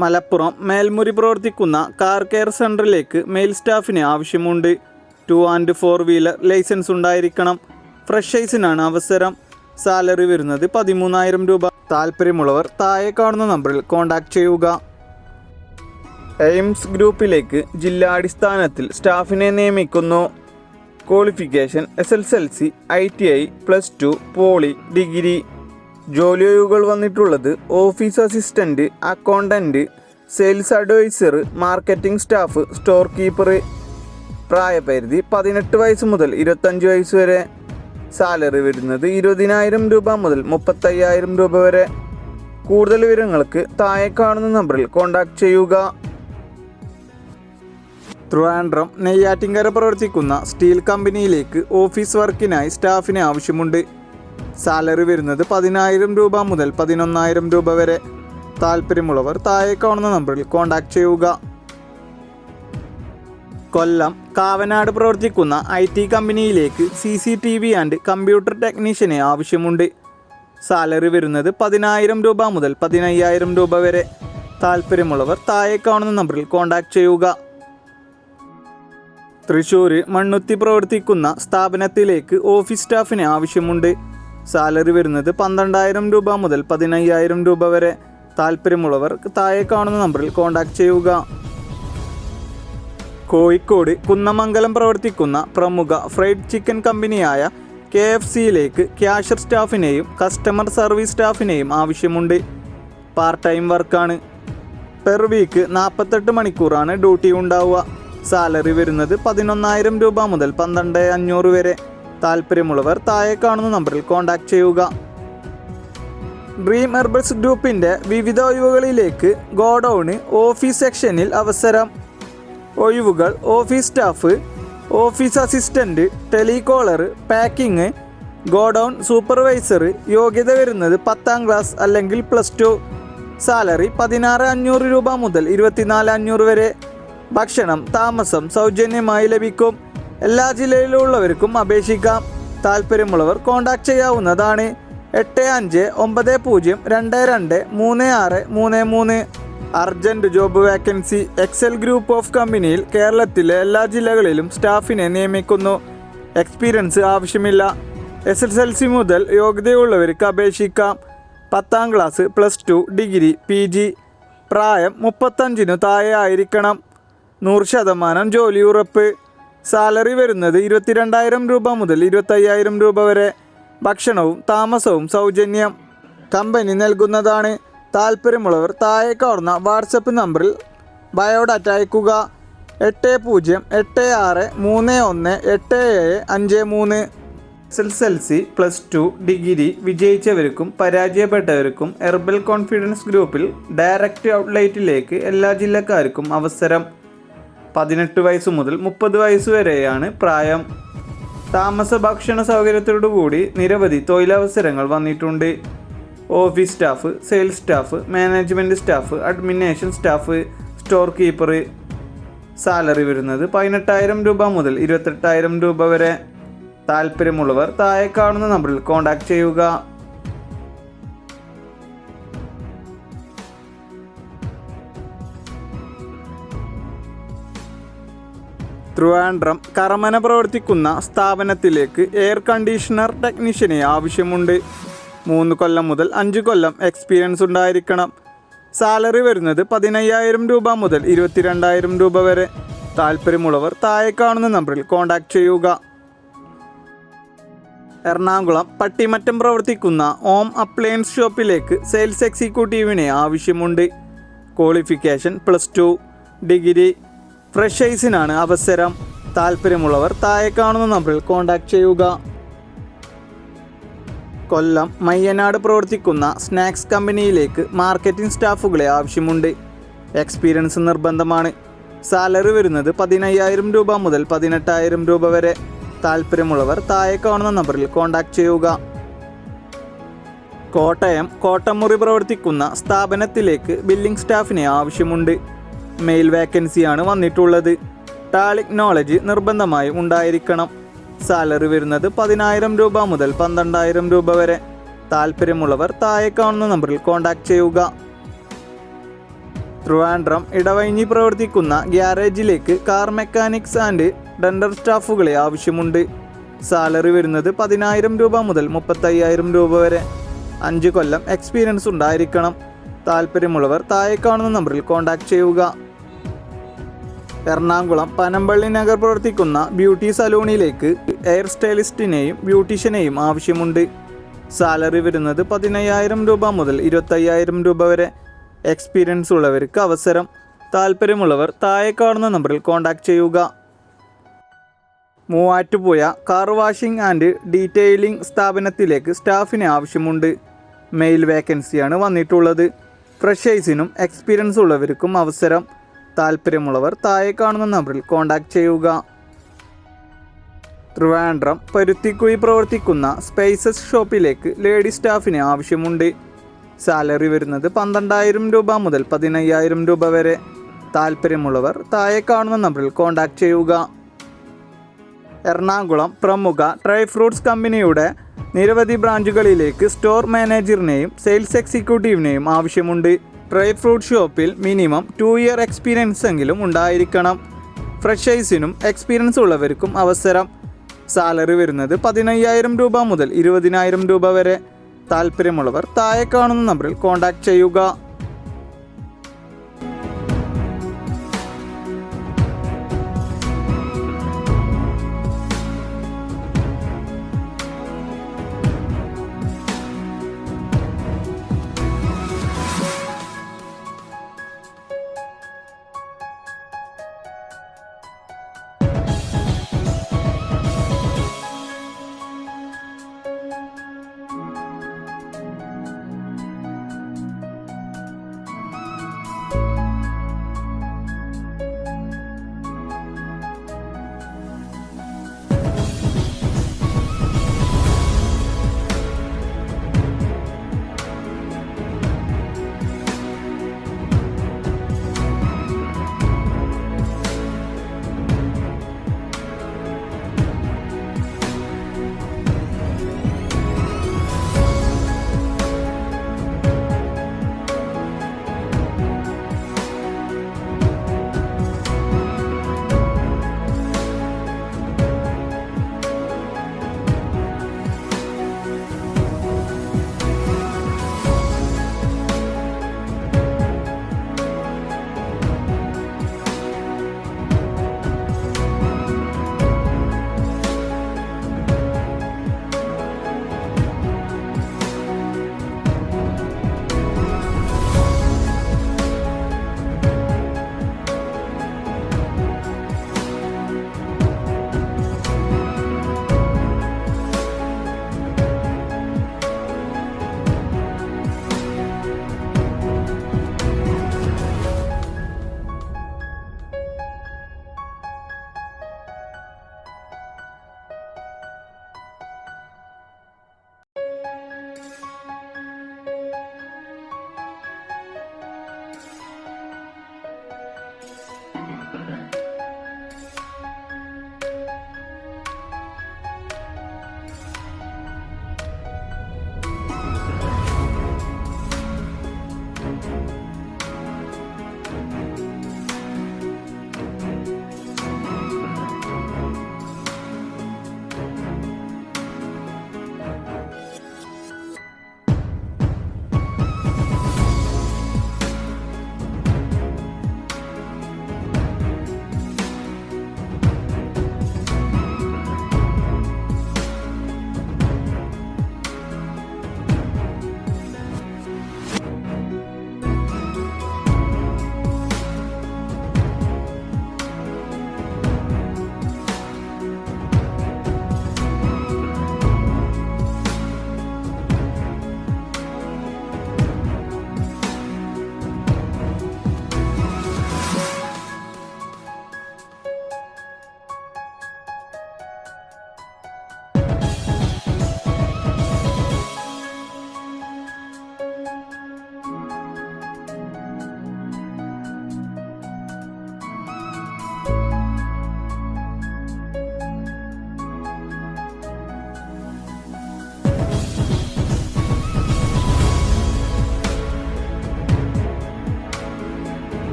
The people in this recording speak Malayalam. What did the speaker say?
മലപ്പുറം മേൽമുറി പ്രവർത്തിക്കുന്ന കാർ കെയർ സെൻ്ററിലേക്ക് മെയിൽ സ്റ്റാഫിന് ആവശ്യമുണ്ട്. 2 and 4 വീലർ ലൈസൻസ് ഉണ്ടായിരിക്കണം. ഫ്രഷേഴ്സിനാണ് അവസരം. സാലറി വരുന്നത് 13,000 രൂപ. താല്പര്യമുള്ളവർ താഴെ കാണുന്ന നമ്പറിൽ കോൺടാക്റ്റ് ചെയ്യുക. എയിംസ് ഗ്രൂപ്പിലേക്ക് ജില്ലാടിസ്ഥാനത്തിൽ സ്റ്റാഫിനെ നിയമിക്കുന്നു. Qualification SSLC, ITI, +2, poly, degree. ജോലി ഒഴിവുകൾ വന്നിട്ടുള്ളത് office assistant, accountant, sales advisor, marketing staff, store keeper. പ്രായപരിധി 18 വയസ്സ് മുതൽ 25 വയസ്സ് വരെ. സാലറി വരുന്നത് 20,000 രൂപ മുതൽ 35,000 രൂപ വരെ. കൂടുതൽ വിവരങ്ങൾക്ക് താഴെ കാണുന്ന നമ്പറിൽ കോൺടാക്റ്റ് ചെയ്യുക. ട്രിവാൻഡ്രം നെയ്യാറ്റിൻകര പ്രവർത്തിക്കുന്ന സ്റ്റീൽ കമ്പനിയിലേക്ക് ഓഫീസ് വർക്കിനായി സ്റ്റാഫിനെ ആവശ്യമുണ്ട്. സാലറി വരുന്നത് 10,000 രൂപ മുതൽ 11,000 രൂപ വരെ. താല്പര്യമുള്ളവർ താഴെ കാണുന്ന നമ്പറിൽ കോൺടാക്റ്റ് ചെയ്യുക. കൊല്ലം കാവനാട് പ്രവർത്തിക്കുന്ന IT കമ്പനിയിലേക്ക് CCTV ആൻഡ് കമ്പ്യൂട്ടർ ടെക്നീഷ്യനെ ആവശ്യമുണ്ട്. സാലറി വരുന്നത് 10,000 രൂപ മുതൽ 15,000 രൂപ വരെ. താല്പര്യമുള്ളവർ താഴെ കാണുന്ന നമ്പറിൽ കോൺടാക്റ്റ് ചെയ്യുക. തൃശ്ശൂർ മണ്ണുത്തി പ്രവർത്തിക്കുന്ന സ്ഥാപനത്തിലേക്ക് ഓഫീസ് സ്റ്റാഫിനെ ആവശ്യമുണ്ട്. സാലറി വരുന്നത് 12,000 രൂപ മുതൽ 15,000 രൂപ വരെ. താല്പര്യമുള്ളവർ താഴെ കാണുന്ന നമ്പറിൽ കോൺടാക്റ്റ് ചെയ്യുക. കോഴിക്കോട് കുന്നമംഗലം പ്രവർത്തിക്കുന്ന പ്രമുഖ ഫ്രൈഡ് ചിക്കൻ കമ്പനിയായ KFCയിലേക്ക് ക്യാഷ്യർ സ്റ്റാഫിനെയും കസ്റ്റമർ സർവീസ് സ്റ്റാഫിനെയും ആവശ്യമുണ്ട്. പാർട്ട് ടൈം വർക്കാണ്. പെർ വീക്ക് 48 മണിക്കൂറാണ് ഡ്യൂട്ടി ഉണ്ടാവുക. സാലറി വരുന്നത് 11,000 രൂപ മുതൽ 12,500 വരെ. താല്പര്യമുള്ളവർ താഴെ കാണുന്ന നമ്പറിൽ കോൺടാക്റ്റ് ചെയ്യുക. ഡ്രീം ഹെർബൽസ് ഗ്രൂപ്പിൻ്റെ വിവിധ ഒഴിവുകളിലേക്ക് ഗോഡൗണ്, ഓഫീസ് സെക്ഷനിൽ അവസരം. ഒഴിവുകൾ: office staff, office assistant, telecaller, packing, godown supervisor. യോഗ്യത വരുന്നത് 10ാം ക്ലാസ് അല്ലെങ്കിൽ +2. സാലറി 16,500 രൂപ മുതൽ 24,500 വരെ. ഭക്ഷണം, താമസം സൗജന്യമായി ലഭിക്കും. എല്ലാ ജില്ലയിലുള്ളവർക്കും അപേക്ഷിക്കാം. താല്പര്യമുള്ളവർ കോൺടാക്റ്റ് ചെയ്യാവുന്നതാണ്. 8590223633. Urgent job vacancy. Excel group of കമ്പനിയിൽ കേരളത്തിലെ എല്ലാ ജില്ലകളിലും സ്റ്റാഫിനെ നിയമിക്കുന്നു. എക്സ്പീരിയൻസ് ആവശ്യമില്ല. SSLC മുതൽ യോഗ്യതയുള്ളവർക്ക് അപേക്ഷിക്കാം. 10ാം ക്ലാസ്, +2, ഡിഗ്രി, PG. പ്രായം 35 താഴെ ആയിരിക്കണം. 100% ജോലി ഉറപ്പ്. സാലറി വരുന്നത് 22,000 രൂപ മുതൽ 25,000 രൂപ വരെ. ഭക്ഷണവും താമസവും സൗജന്യം കമ്പനി നൽകുന്നതാണ്. താല്പര്യമുള്ളവർ താഴെ കാണുന്ന വാട്സപ്പ് നമ്പറിൽ ബയോഡാറ്റ അയക്കുക. 8036318753. SSLC, +2, ഡിഗ്രി വിജയിച്ചവർക്കും പരാജയപ്പെട്ടവർക്കും ഹെർബൽ കോൺഫിഡൻസ് ഗ്രൂപ്പിൽ ഡയറക്റ്റ് ഔട്ട്ലെറ്റിലേക്ക് എല്ലാ ജില്ലക്കാർക്കും അവസരം. 18 വയസ്സ് മുതൽ 30 വയസ്സ് വരെയാണ് പ്രായം. താമസ ഭക്ഷണ സൗകര്യത്തോടുകൂടി നിരവധി തൊഴിലവസരങ്ങൾ വന്നിട്ടുണ്ട്. Office staff, sales staff, management staff, administration staff, store keeper. Salary വരുന്നത് 18,000 രൂപ മുതൽ 28,000 രൂപ വരെ. താല്പര്യമുള്ളവർ താഴെ കാണുന്ന നമ്പറിൽ കോൺടാക്റ്റ് ചെയ്യുക. ട്രിവാൻഡ്രം കരമന പ്രവർത്തിക്കുന്ന സ്ഥാപനത്തിലേക്ക് എയർ കണ്ടീഷണർ ടെക്നീഷ്യനെ ആവശ്യമുണ്ട്. 3 കൊല്ലം മുതൽ 5 കൊല്ലം എക്സ്പീരിയൻസ് ഉണ്ടായിരിക്കണം. സാലറി വരുന്നത് 15,000 രൂപ മുതൽ 22,000 രൂപ വരെ. താല്പര്യമുള്ളവർ താഴെ കാണുന്ന നമ്പറിൽ കോൺടാക്റ്റ് ചെയ്യുക. എറണാകുളം പട്ടിമറ്റം പ്രവർത്തിക്കുന്ന ഹോം അപ്ലയൻസ് ഷോപ്പിലേക്ക് സെയിൽസ് എക്സിക്യൂട്ടീവിനെ ആവശ്യമുണ്ട്. Qualification +2, degree. ഫ്രഷേഴ്സിനാണ് അവസരം. താല്പര്യമുള്ളവർ താഴെ കാണുന്ന നമ്പറിൽ കോൺടാക്റ്റ് ചെയ്യുക. കൊല്ലം മയ്യനാട് പ്രവർത്തിക്കുന്ന സ്നാക്സ് കമ്പനിയിലേക്ക് മാർക്കറ്റിംഗ് സ്റ്റാഫുകളെ ആവശ്യമുണ്ട്. എക്സ്പീരിയൻസ് നിർബന്ധമാണ്. സാലറി വരുന്നത് 15,000 രൂപ മുതൽ 18,000 രൂപ വരെ. താല്പര്യമുള്ളവർ താഴെ കാണുന്ന നമ്പറിൽ കോൺടാക്റ്റ് ചെയ്യുക. കോട്ടയം കോട്ടമുറി പ്രവർത്തിക്കുന്ന സ്ഥാപനത്തിലേക്ക് ബില്ലിംഗ് സ്റ്റാഫിനെ ആവശ്യമുണ്ട്. മെയിൽ വേക്കൻസിയാണ് വന്നിട്ടുള്ളത്. ടാലിക് നോളജ് നിർബന്ധമായും ഉണ്ടായിരിക്കണം. സാലറി വരുന്നത് 10,000 രൂപ മുതൽ 12,000 രൂപ വരെ. താല്പര്യമുള്ളവർ താഴെ കാണുന്ന നമ്പറിൽ കോൺടാക്റ്റ് ചെയ്യുക. ട്രിവാൻഡ്രം ഇടവഴിഞ്ഞി പ്രവർത്തിക്കുന്ന ഗ്യാരേജിലേക്ക് കാർ മെക്കാനിക്സ് ആൻഡ് ഡെൻഡർ സ്റ്റാഫുകളെ ആവശ്യമുണ്ട്. സാലറി വരുന്നത് 10,000 രൂപ മുതൽ 35,000 രൂപ വരെ. 5 കൊല്ലം എക്സ്പീരിയൻസ് ഉണ്ടായിരിക്കണം. താല്പര്യമുള്ളവർ താഴെ കാണുന്ന നമ്പറിൽ കോൺടാക്ട് ചെയ്യുക. എറണാകുളം പനമ്പള്ളി നഗർ പ്രവർത്തിക്കുന്ന ബ്യൂട്ടി സലൂണിലേക്ക് ഹെയർ സ്റ്റൈലിസ്റ്റിനെയും ബ്യൂട്ടീഷ്യനെയും ആവശ്യമുണ്ട്. സാലറി വരുന്നത് 15,000 രൂപ മുതൽ 25,000 രൂപ വരെ. എക്സ്പീരിയൻസ് ഉള്ളവർക്ക് അവസരം. താല്പര്യമുള്ളവർ താഴെ കാണുന്ന നമ്പറിൽ കോൺടാക്ട് ചെയ്യുക. Muvattupuzha car washing and detailing സ്ഥാപനത്തിലേക്ക് സ്റ്റാഫിനെ ആവശ്യമുണ്ട്. മെയിൽ വേക്കൻസിയാണ് വന്നിട്ടുള്ളത്. ഫ്രഷേഴ്സിനും എക്സ്പീരിയൻസ് ഉള്ളവർക്കും അവസരം. താല്പര്യമുള്ളവർ താഴെ കാണുന്ന നമ്പറിൽ കോൺടാക്ട് ചെയ്യുക. ട്രിവാൻഡ്രം പരുത്തിക്കുഴി പ്രവർത്തിക്കുന്ന സ്പൈസസ് ഷോപ്പിലേക്ക് ലേഡി സ്റ്റാഫിനെ ആവശ്യമുണ്ട്. സാലറി വരുന്നത് 12,000 രൂപ മുതൽ 15,000 രൂപ വരെ. താല്പര്യമുള്ളവർ താഴെ കാണുന്ന നമ്പറിൽ കോൺടാക്ട് ചെയ്യുക. എറണാകുളം പ്രമുഖ ഡ്രൈ ഫ്രൂട്ട്സ് കമ്പനിയുടെ നിരവധി ബ്രാഞ്ചുകളിലേക്ക് സ്റ്റോർ മാനേജറിനെയും സെയിൽസ് എക്സിക്യൂട്ടീവിനെയും ആവശ്യമുണ്ട്. ഡ്രൈ ഫ്രൂട്ട് ഷോപ്പിൽ മിനിമം 2 ഇയർ എക്സ്പീരിയൻസ് എങ്കിലും ഉണ്ടായിരിക്കണം. ഫ്രഷേഴ്സിനും എക്സ്പീരിയൻസ് ഉള്ളവർക്കും അവസരം. സാലറി വരുന്നത് 15,000 രൂപ മുതൽ 20,000 രൂപ വരെ. താല്പര്യമുള്ളവർ താഴെ കാണുന്ന നമ്പറിൽ കോൺടാക്ട് ചെയ്യുക.